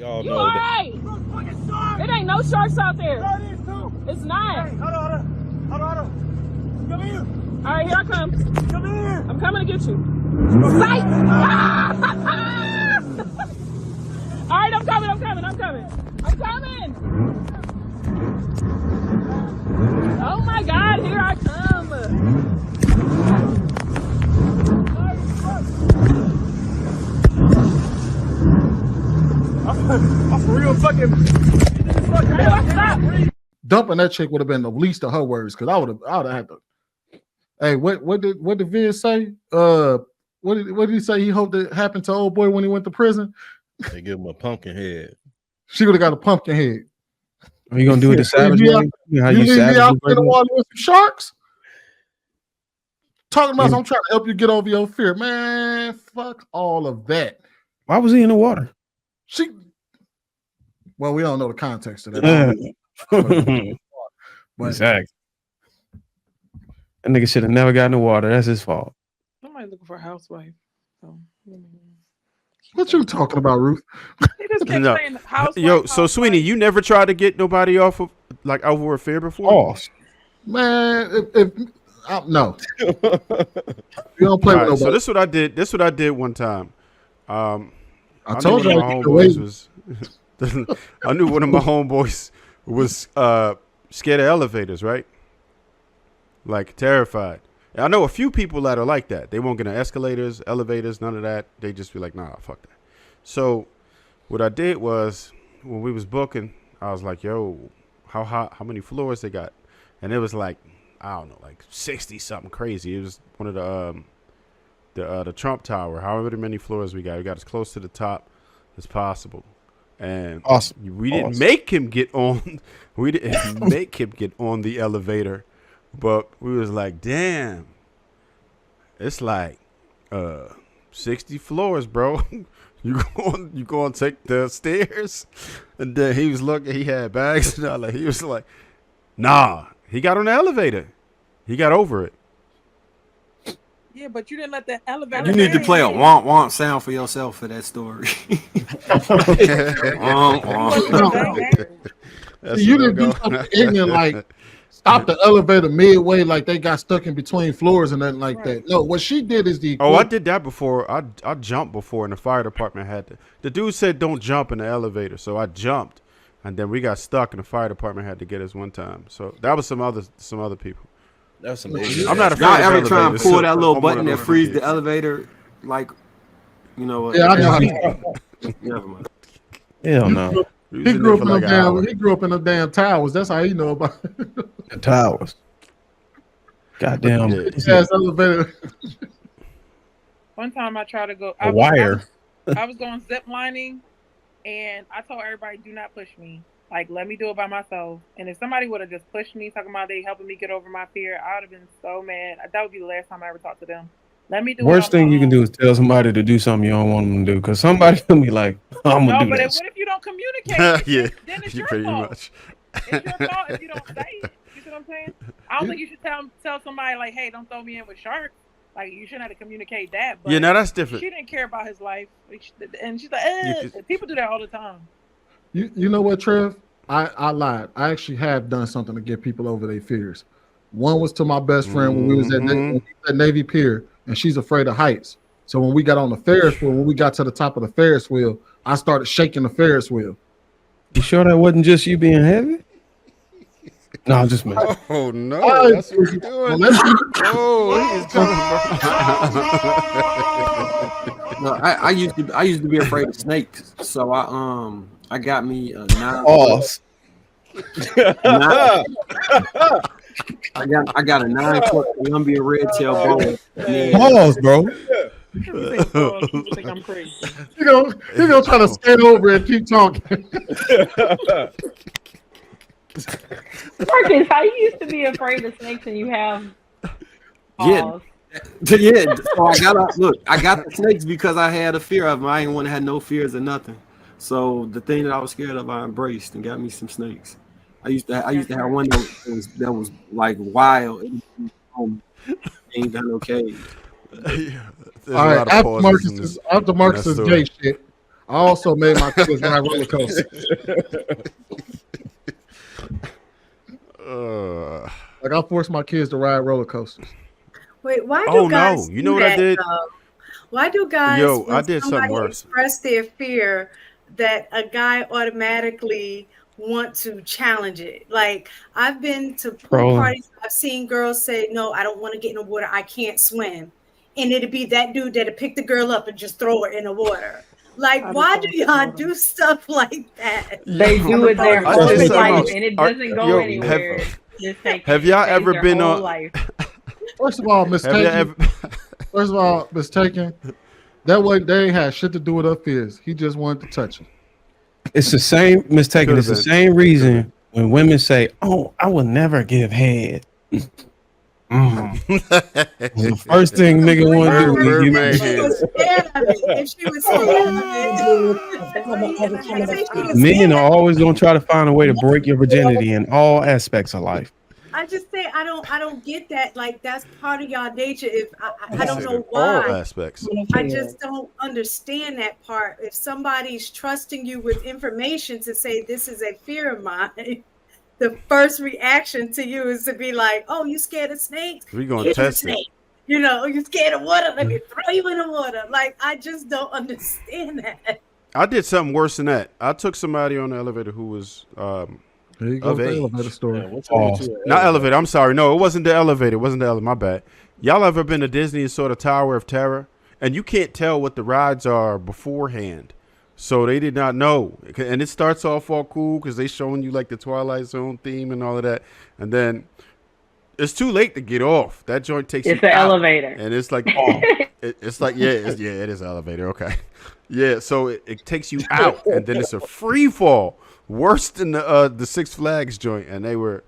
Y'all You know all that. right? It ain't no sharks out there. It's not. Hey, hold on. Come here. All right, here I come. Come here. I'm coming to get you. Sight! All right, I'm coming. Oh my God, here I come. I'm for real fucking. Dumping that chick would have been the least of her worries, because I would have had to. Hey, what did Vince say? What did he say? He hoped it happened to old boy when he went to prison. They give him a pumpkin head. She would have got a pumpkin head. Are you gonna do it the savage way? You leave me out in the water with some sharks? Talking about I'm trying to help you get over your fear. Man, fuck all of that. Why was he in the water? Well, we don't know the context of that. But exactly. That nigga should have never got in the water. That's his fault. Somebody looking for a housewife. So, what you talking about, Ruth? No. Yo, so Sweeney, you never tried to get nobody off of like over a fear before? Man, no. You don't play with nobody. So this is what I did one time. I told you my homeboys was I knew one of my homeboys was scared of elevators, right? Like terrified. And I know a few people that are like that. They won't get on escalators, elevators, none of that. They just be like, nah, fuck that. So what I did was when we was booking, I was like, yo, how many floors they got? And it was like, I don't know, like 60 something crazy. It was one of the Trump Tower, however many floors we got. We got as close to the top as possible. And we didn't make him get on. We didn't make him get on the elevator, but we was like, damn, it's like 60 floors, bro. You going to take the stairs? And then he was looking. He had bags and all that. He was like, nah. He got on the elevator. He got over it. yeah, but you didn't let the elevator. You need to play a womp womp sound for yourself for that story. You didn't do something ignorant like stop the elevator midway, like they got stuck in between floors and nothing like that. No, what she did is I did that before. I jumped before, and the fire department had to. The dude said don't jump in the elevator, so I jumped, and then we got stuck, and the fire department had to get us one time. So that was some other people. That's amazing. I'm not afraid Y'all of ever try and pull that little button that frees kids. the elevator? Like, you know what? Yeah, I know. Never mind. Hell no. He grew up in the damn towers. That's how he know about it. The towers. Goddamn. Elevator. One time I tried to go. A wire. I was going zip lining, and I told everybody, do not push me. Like, let me do it by myself. And if somebody would have just pushed me, talking about they helping me get over my fear, I would have been so mad. That would be the last time I ever talked to them. Let me do Worst thing you can do is tell somebody to do something you don't want them to do, because somebody can be like, I'm gonna do this. What if you don't communicate? Yeah, then it's you your pretty fault. much. It's your fault if you don't say it. You see what I'm saying? I don't think you should tell somebody like, hey, don't throw me in with sharks. Like, you shouldn't have to communicate that. But yeah, now that's different. She didn't care about his life, and she's like, people do that all the time. You know what, Trev? I lied. I actually have done something to get people over their fears. One was to my best friend when we was at Navy Pier, and she's afraid of heights. So when we got on the Ferris wheel, when we got to the top of the Ferris wheel, I started shaking the Ferris wheel. You sure that wasn't just you being heavy? No, I'm just messing. Oh no, that's what you're doing. No, I used to be afraid of snakes, so I got me a 9. I got a 9-foot Colombian red tail boa. Pause, bro. People think I'm crazy. He gonna try to stand over and keep talking. Marcus, how you used to be afraid of snakes and you have paws? Yeah. So I got the snakes because I had a fear of them. I didn't want to have no fears or nothing. So the thing that I was scared of, I embraced and got me some snakes. I used to have one that was like wild. Ain't got no cage. All right, after Marcus's gay shit, I also made my kids ride roller coasters. Like I forced my kids to ride roller coasters. Wait, why do Oh guys no! You do know what that, I did? though? Why do guys, Yo, when I did something somebody worse. express their fear, that a guy automatically want to challenge it? Like, I've been to pool Trolling. parties, I've seen girls say, no, I don't want to get in the water, I can't swim. And it'd be that dude that'd pick the girl up and just throw her in the water. Like, why do y'all do stuff like that? They do it their I whole did something life, else. and it doesn't go anywhere. Have y'all ever their been whole on? life. First of all, mistaken. First of all, mistaken. That way they ain't had shit to do with her fears. He just wanted to touch her. It's the same mistaken. It's the Could've same reason when women say, "Oh, I will never give head." The first thing nigga want to do is give Mermaid If she head. was scared of it, if she was scared of it. Men are always gonna try to find a way to break your virginity in all aspects of life. I just say I don't get that. Like, that's part of y'all nature. If I don't know All why. aspects. I just don't understand that part. If somebody's trusting you with information to say this is a fear of mine, the first reaction to you is to be like, "Oh, you scared of snakes? We gonna Here's a test it. snake." You know, you scared of water? Let me throw you in the water. Like, I just don't understand that. I did something worse than that. I took somebody on the elevator who was There you go of with the age. elevator story. Not elevator. I'm sorry. No, it wasn't the elevator. It wasn't the elevator. My bad. Y'all ever been to Disney and saw the Tower of Terror? And you can't tell what the rides are beforehand. So they did not know. And it starts off all cool because they showing you like the Twilight Zone theme and all of that. And then it's too late to get off. That joint takes you It's the out. elevator. And it's like, it's like, it is elevator. Okay. Yeah. So it takes you out and then it's a free fall. Worse than the Six Flags joint, and they were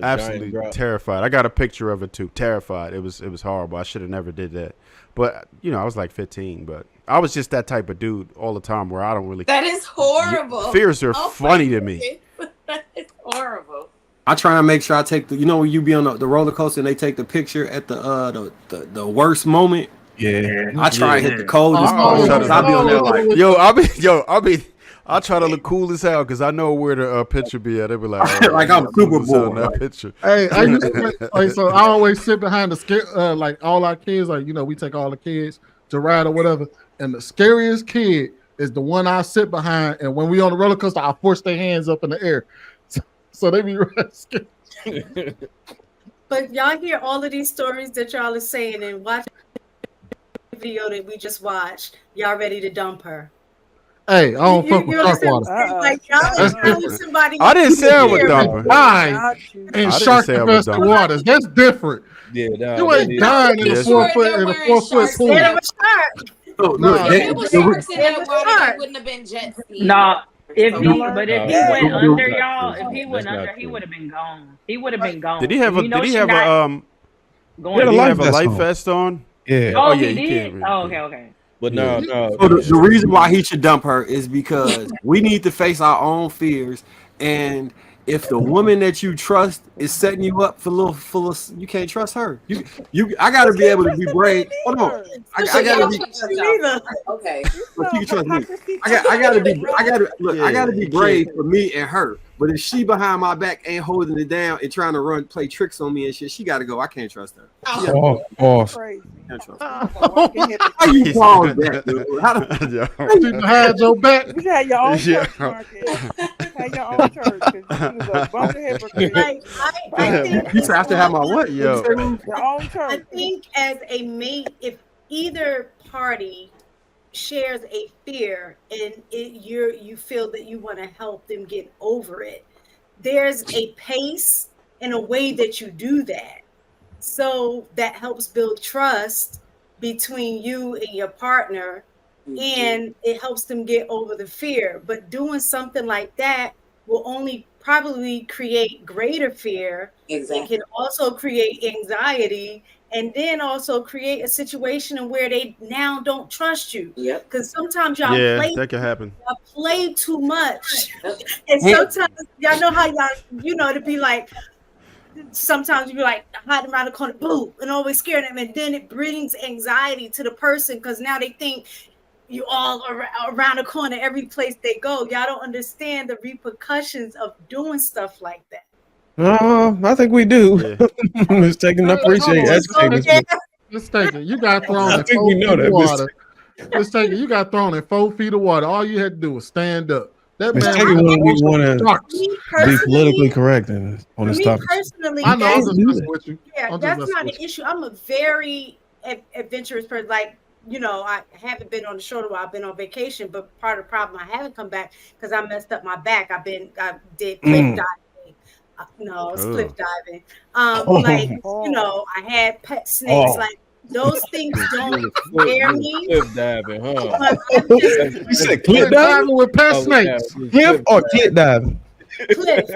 absolutely terrified. I got a picture of it too. Terrified. It was horrible. I should have never did that. But I was like 15. But I was just that type of dude all the time where I don't really. That is horrible. Fears are funny to me. That is horrible. I try and make sure I take the. When you be on the roller coaster and they take the picture at the worst moment. Yeah. I try and hit the coldest part. I'll be on there like, I try to look cool as hell because I know where the picture be at. They be like, oh, like I'm Super Bowl. That picture. Hey, I used to so I always sit behind the like all our kids, like we take all the kids to ride or whatever, and the scariest kid is the one I sit behind, and when we on the roller coaster, I force their hands up in the air, so they be really scared. But y'all hear all of these stories that y'all are saying, and watch the video that we just watched. Y'all ready to dump her? Hey, I don't fuck with shark water. Like, y'all is telling somebody. I didn't say I would dump her. Die in shark infested waters. That's different. Yeah, you ain't dying in a 4 foot pool. If it was sharks in that water, they wouldn't have been jet ski. Nah, if he went under, y'all, if he went under, he would have been gone. He would have been gone. Did he have a life vest on? Yeah. Oh, yeah, he did. can't Okay. But no. So the reason why he should dump her is because we need to face our own fears, and if the woman that you trust is setting you up for you can't trust her. I gotta be able to be brave. Hold on, I gotta be. Okay. But you can trust me. I gotta be brave for me and her. But if she behind my back ain't holding it down and trying to play tricks on me and shit, she gotta go. I can't trust her. Can't trust her. How you call that, dude? How you hide your back? You had your own church, Marcus. Had your own church. You was a bunch of hypocrites. I think you have to have my what? Your own church. I think as a mate, if either party shares a fear and you feel that you want to help them get over it, there's a pace and a way that you do that, so that helps build trust between you and your partner, and it helps them get over the fear. But doing something like that will only probably create greater fear. Exactly. It can also create anxiety, and then also create a situation where they now don't trust you. Yep. Because sometimes y'all that could happen. Y'all play too much. And sometimes y'all know how y'all, to be like, sometimes you be like hiding around the corner, boo, and always scaring them. And then it brings anxiety to the person because now they think you all around the corner, every place they go. Y'all don't understand the repercussions of doing stuff like that. I think we do. It's taking appreciate educating. Let's take it. You got thrown I in think 4 we feet know of that, water. Let's take it. You got thrown in 4 feet of water. All you had to do was stand up. That Let's man take it when we want to Me be politically personally, correct on this topic. personally, I know. I'm that's, just messing with you. yeah, I'm just that's messing not an with you. issue. I'm a very adventurous person. Like, you know, I haven't been on the show in a while. I've been on vacation, but part of the problem, I haven't come back because I messed up my back. I did cliff diving. No, it's cliff diving. Like, you know, I had pet snakes. Like, those things don't scare me. Cliff diving, huh? But I'm just, You said cliff diving with pet snakes. Cliff or cliff diving? Cliff.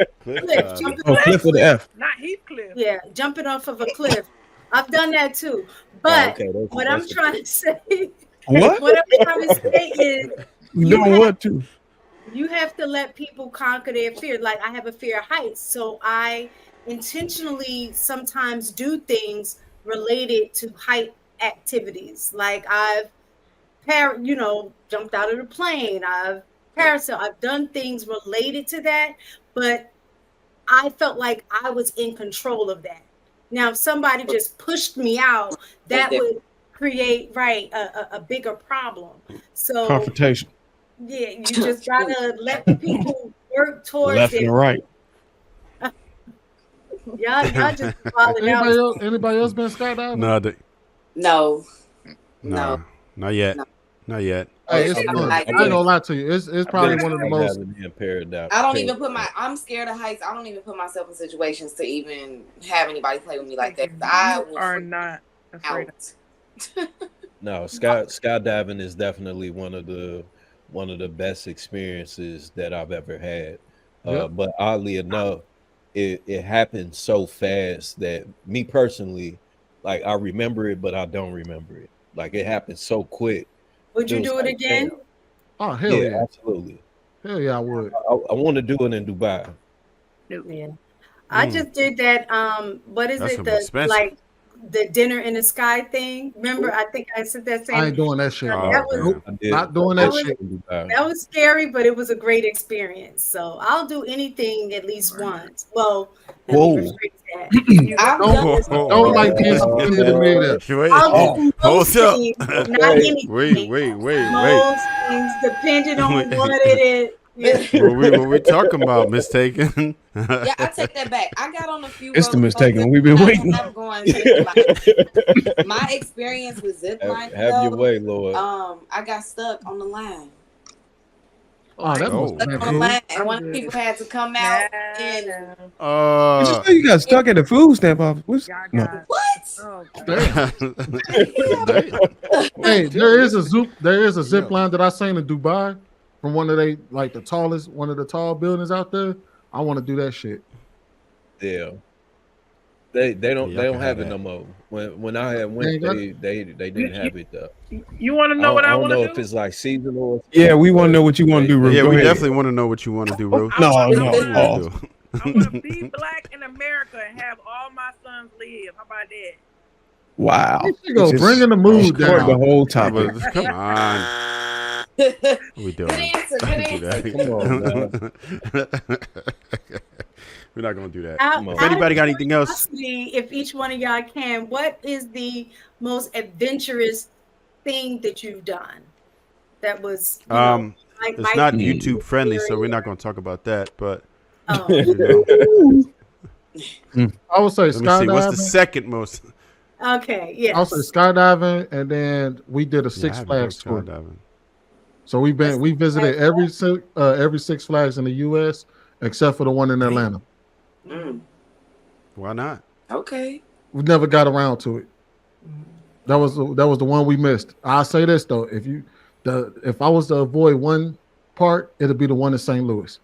Oh, cliff with the F. Not Heathcliff. Yeah, jumping off of a cliff. I've done that too. But what I'm trying to say, What? What I'm trying to say is, You know what to? you have to let people conquer their fear. Like, I have a fear of heights, so I intentionally sometimes do things related to height activities. Like, I've jumped out of the plane. I've parasailed. I've done things related to that, but I felt like I was in control of that. Now, if somebody just pushed me out, that would create a bigger problem. So Confrontation. yeah, you just gotta let the people work towards Left it. and right. Y'all just falling out. Anybody else been skydiving? No. Not yet. Not yet. Hey, it's fun. I ain't gonna lie to you. It's probably one of the most. I don't even I'm scared of heights. I don't even put myself in situations to even have anybody play with me like that. I are not afraid of. No, skydiving is definitely one of the best experiences that I've ever had. But oddly enough, it happened so fast that me personally, like, I remember it, but I don't remember it. Like, it happened so quick. Would you do it again? Damn. Oh, hell yeah. Absolutely. Hell yeah, I would. I want to do it in Dubai. Yeah. I just did that. What is That's it? expensive. The dinner in the sky thing. Remember, I think I said that same. I ain't doing that shit. That was Not doing that shit. That was scary, but it was a great experience. So I'll do anything at least once. Well, whoa. Don't like this. Hold up. Not anything. Wait. Most things, depending on what it is. What we talking about, mistaken? Yeah, I take that back. I got on a few. It's the mistaken. We've been waiting. My experience with zip lining. Have your way, Lord. I got stuck on the line. Oh, that was and one of the people had to come out and you got stuck at the food stamp office. No. Hey, there is a zip line that I seen in Dubai from one of the tall buildings out there. I want to do that shit. Yeah. They don't have it no more. When I had went, they didn't have it though. You want to know what I want to do? I don't know if it's like seasonal. Yeah, we want to know what you want to do, Ruth. Yeah, Go we ahead. definitely want to know what you want to do, Ruth. I want to be black in America and have all my sons live. How about that? Wow. You go bringing the mood down. The whole topic. Come on. What we doing? Good answer. Come on, man. We're not gonna do that. If anybody got anything else? If each one of y'all can, what is the most adventurous thing that you've done? That was it's not YouTube friendly, so we're not gonna talk about that. But I would say skydiving. What's the second most? Okay, yes. I would say skydiving, and then we did a Six Flags tour. So we visited every Six Flags in the U.S. except for the one in Atlanta. Why not? Okay. We never got around to it. That was the one we missed. I'll say this though: if I was to avoid one part, it'd be the one in St. Louis.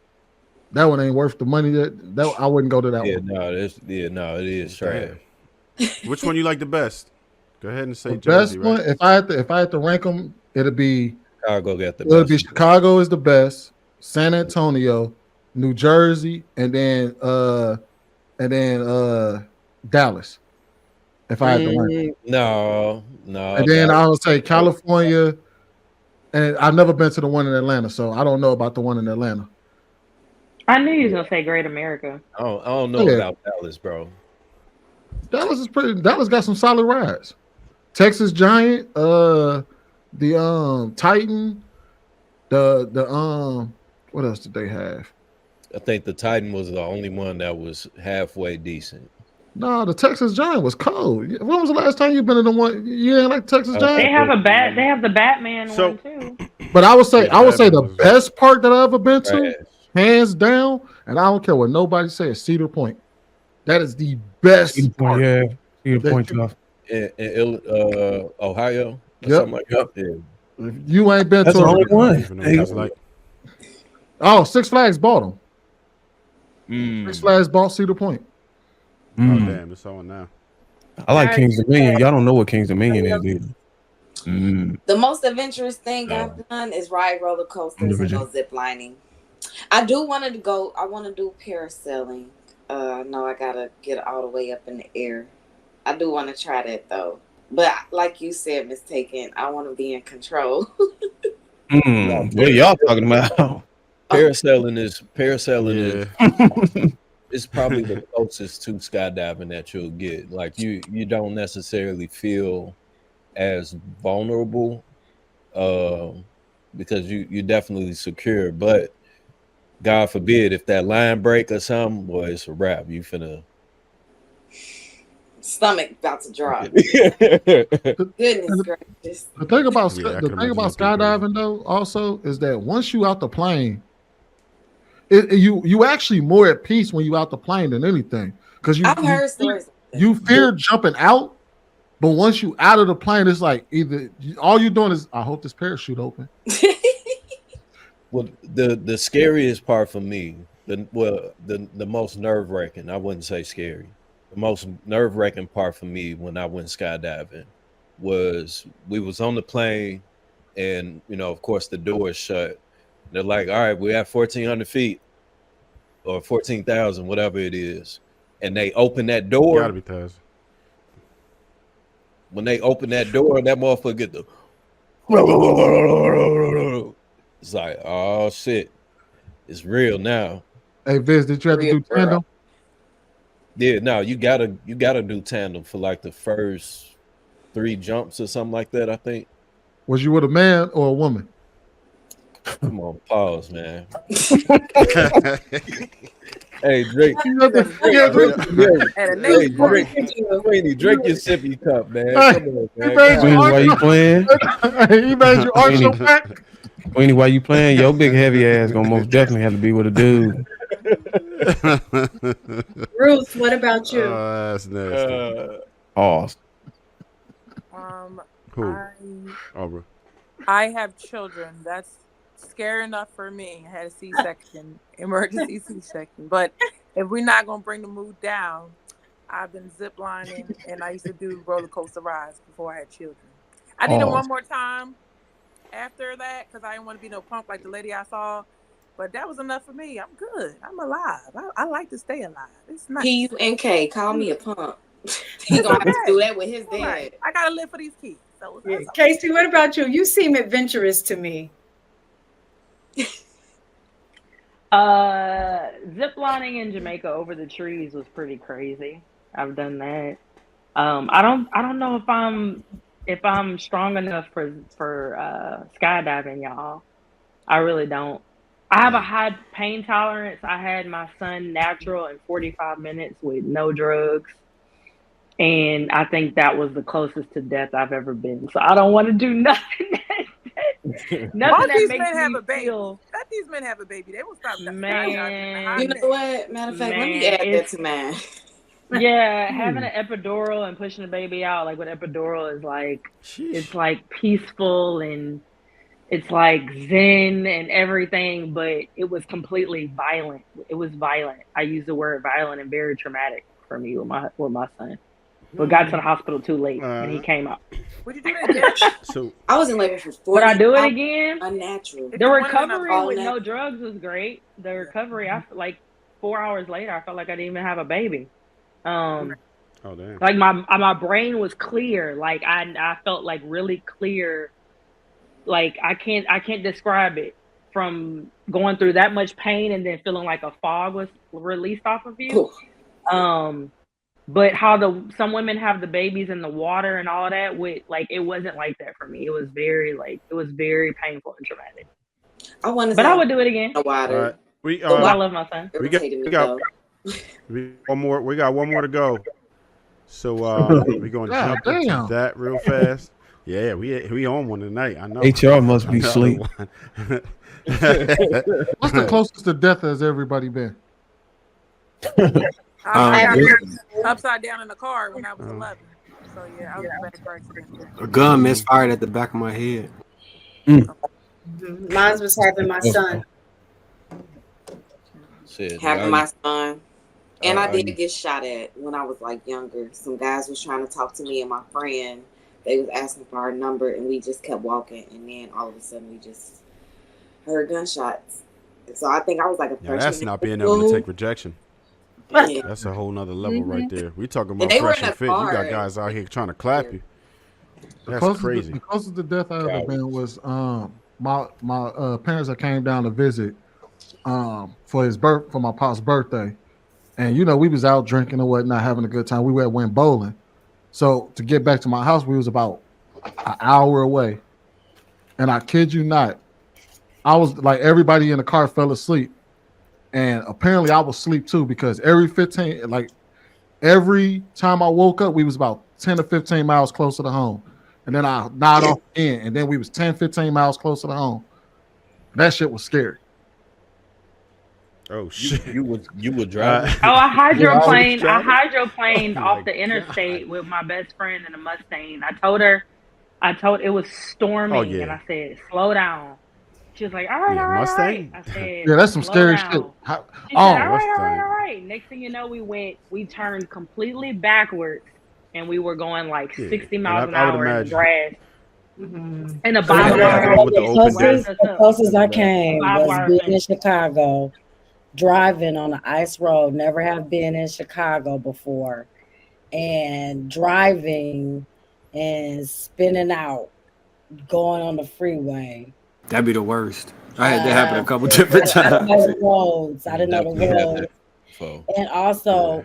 That one ain't worth the money. That I wouldn't go to that one. It is trash. Which one you like the best? Go ahead and say the Jersey, best one. right? If I had to rank them, it'd be Chicago got the best. It'd be Chicago is the best, San Antonio, New Jersey, and then Dallas. If I had to rank. No. And then I would say California, And I've never been to the one in Atlanta, so I don't know about the one in Atlanta. I knew you was gonna say Great America. I don't know about Dallas, bro. Dallas is pretty. Dallas got some solid rides. Texas Giant, the Titan, the what else did they have? I think the Titan was the only one that was halfway decent. No, the Texas Giant was cold. When was the last time you've been in the one? You ain't like Texas Giant? They have They have the Batman one too. But I would say the best park that I've ever been to, hands down, and I don't care what nobody says, Cedar Point. That is the best. Cedar Point, yeah. Cedar Point tough. In Ohio, or Yep. something like that. Yeah. If you ain't been That's to the only one. Oh, Six Flags bought them. 6 Flags bought Cedar Point. Oh damn, it's on now. I like King's Dominion. Y'all don't know what King's Dominion is either. The most adventurous thing I've done is ride roller coasters and go zip lining. I want to do parasailing. No, I gotta get all the way up in the air. I do want to try that though. But like you said, Miss Taken, I want to be in control. What are y'all talking about? Parasailing is it's probably the closest to skydiving that you'll get. Like you don't necessarily feel as vulnerable because you definitely secure. But God forbid if that line break or something, boy, it's a wrap. You finna stomach about to drop. Goodness gracious. The thing about skydiving though also is that once you out the plane, you actually more at peace when you out the plane than anything, because I've heard stories. You fear jumping out, but once you out of the plane, it's like either all you're doing is I hope this parachute open. Well, the scariest part for me, the most nerve-wracking, I wouldn't say scary. The most nerve-wracking part for me when I went skydiving was we was on the plane and, of course the door is shut. They're like, all right, we're at 1,400 feet or 14,000, whatever it is. And they open that door. Gotta be thousand. When they open that door, that motherfucker get the it's like, oh shit. It's real now. Hey Viz, did you have to do tandem? Yeah, no, you gotta do tandem for like the first 3 jumps or something like that, I think. Was you with a man or a woman? Come on, pause, man. Hey, Drake. Drink your sippy cup, man. Come on, man. Queenie, why you playing? He made you arch your back. Queenie, why you playing? Your big heavy ass gonna most definitely have to be with a dude. Ruth, what about you? Oh, that's nasty. Pause. Bro. I have children. That's scary enough for me. I had a C-section, emergency C-section. But if we're not gonna bring the mood down, I've been ziplining and I used to do roller coaster rides before I had children. I did it one more time after that because I didn't want to be no punk like the lady I saw. But that was enough for me. I'm good. I'm alive. I like to stay alive. It's nice. PUNK, call me a punk. He's gonna have to do that with his dad. Right. I gotta live for these kids. So Casey, what about you? You seem adventurous to me. Ziplining in Jamaica over the trees was pretty crazy. I've done that. I don't know if I'm strong enough for skydiving, y'all. I really don't. I have a high pain tolerance. I had my son natural in 45 minutes with no drugs. And I think that was the closest to death I've ever been. So I don't want to do nothing. Nothing that makes me feel. Let these men have a baby. They will stop. Man, you know what? Matter of fact, let me add that to mine. Yeah, having an epidural and pushing the baby out, like with epidural, is like it's like peaceful and it's like zen and everything, but it was completely violent. It was violent. I use the word violent and very traumatic for me with my son. But got to the hospital too late and he came out. Would you do that again? So I was in labor for 4 Would I do it again? Unnatural. The recovery with no drugs was great. The recovery, I like 4 hours later, I felt like I didn't even have a baby. oh damn. Like my brain was clear. Like I felt like really clear like I can't describe it, from going through that much pain and then feeling like a fog was released off of you. But how some women have the babies in the water and all that, with like, it wasn't like that for me. It was very painful and traumatic. I would do it again. Water. I love my son. We got one more. We got one more to go. So we're gonna jump into that real fast. Yeah, we on one tonight. I know. HR must be asleep. What's the closest to death has everybody been? I got upside down in the car when I was 11. So yeah, I was in a bad car accident. A gun misfired at the back of my head. Mine was having my son. Having my son. And I did get shot at when I was like younger. Some guys was trying to talk to me and my friend. They was asking for our number, and we just kept walking. And then all of a sudden, we just heard gunshots. And so I think I was like a freshman. That's not being able to take rejection. Yeah. That's a whole nother level right there. We talking about fresh and fit. You got guys out here trying to clap you. That's crazy. The closest to death I ever been was my parents that came down to visit for my pop's birthday. And we was out drinking and whatnot, having a good time. We went bowling. So to get back to my house, we was about an hour away. And I kid you not, I was like, everybody in the car fell asleep. And apparently I was asleep too, because every time I woke up, we was about 10 to 15 miles closer to home. And then I nodded off again. And then we was 10, 15 miles closer to home. That shit was scary. Oh shit! You would drive. I hydroplaned off the interstate with my best friend in a Mustang. I told it was storming, and I said, "Slow down." She was like, "All right, all right." Mustang? I said, "Yeah, that's some scary down. shit." She said, all right. Next thing you know, we turned completely backwards, and we were going like 60 miles an hour in the grass. In a the closest I came was being in Chicago. Driving on an ice road, never have been in Chicago before, and driving and spinning out, going on the freeway. That'd be the worst. I had that happen a couple different times. I didn't know the roads. And also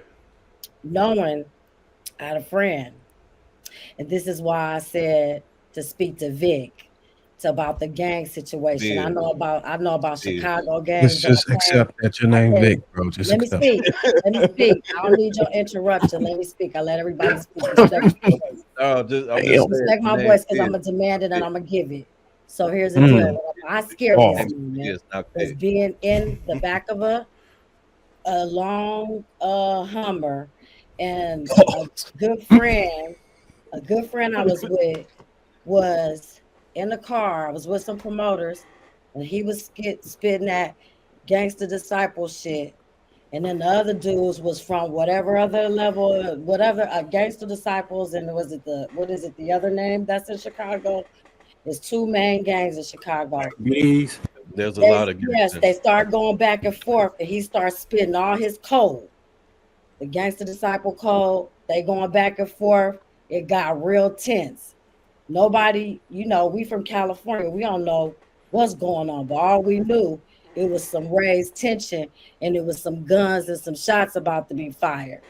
knowing I had a friend, and this is why I said to speak to Vic about the gang situation. I know about Chicago gangs. Let's just accept that your name Vic, bro. Let me speak. I don't need your interruption. Let me speak. I let everybody speak. Respect my voice, because I'm gonna demand it and I'm gonna give it. So here's the deal. I scared this man was being in the back of a long Hummer, and a good friend I was with was in the car. I was with some promoters, and he was spitting that gangster disciple shit. And then the other dudes was from whatever other level, gangster disciples. And the other name that's in Chicago? There's two main gangs in Chicago. There's a lot of gangs. Yes, they start going back and forth, and he starts spitting all his code. The gangster disciple code, they going back and forth. It got real tense. Nobody, we from California, we don't know what's going on, but all we knew, it was some raised tension, and it was some guns and some shots about to be fired.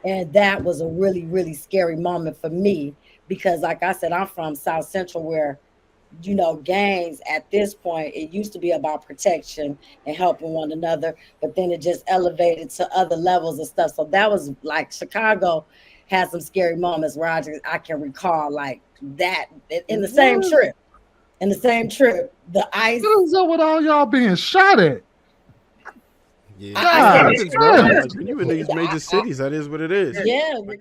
And that was a really, really scary moment for me, because like I said, I'm from South Central, where, gangs at this point, it used to be about protection and helping one another, but then it just elevated to other levels and stuff. So that was like, Chicago had some scary moments where I can recall like that in the same trip. The ice. What is up with all y'all being shot at? Yeah, when you in these major cities, that is what it is. Yeah,